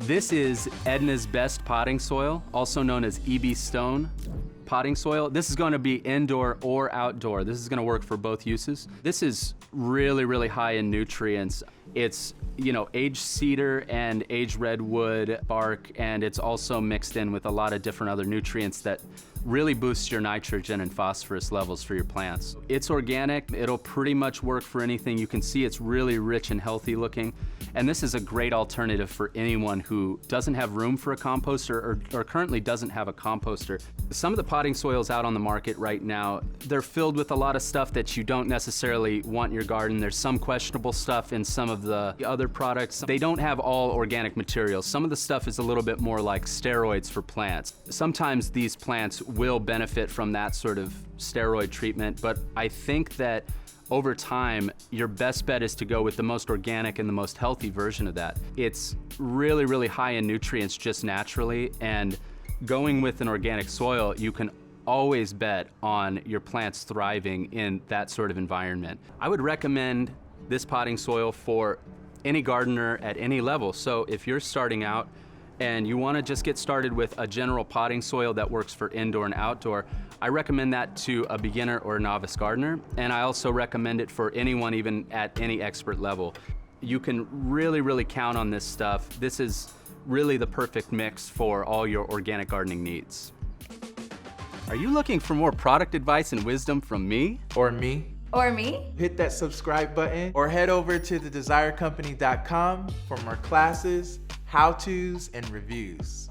This is Edna's Best potting soil, also known as EB Stone potting soil. This is going to be indoor or outdoor. This is going to work for both uses. This is really, really high in nutrients. It's, aged cedar and aged redwood bark, and it's also mixed in with a lot of different other nutrients that really boost your nitrogen and phosphorus levels for your plants. It's organic. It'll pretty much work for anything. You can see it's really rich and healthy looking. And this is a great alternative for anyone who doesn't have room for a composter or currently doesn't have a composter. Some of the potting soils out on the market right now, they're filled with a lot of stuff that you don't necessarily want in your garden. There's some questionable stuff in some of the other products. They don't have all organic materials. Some of the stuff is a little bit more like steroids for plants. Sometimes these plants will benefit from that sort of steroid treatment, but I think that over time, your best bet is to go with the most organic and the most healthy version of that. It's really, really high in nutrients just naturally, and going with an organic soil, you can always bet on your plants thriving in that sort of environment. I would recommend this potting soil for any gardener at any level. So if you're starting out and you want to just get started with a general potting soil that works for indoor and outdoor, I recommend that to a beginner or a novice gardener, and I also recommend it for anyone even at any expert level. You can really, really count on this stuff. This is really the perfect mix for all your organic gardening needs. Are you looking for more product advice and wisdom from me? Or me? Or me? Hit that subscribe button or head over to thedesirecompany.com for more classes, how-tos, and reviews.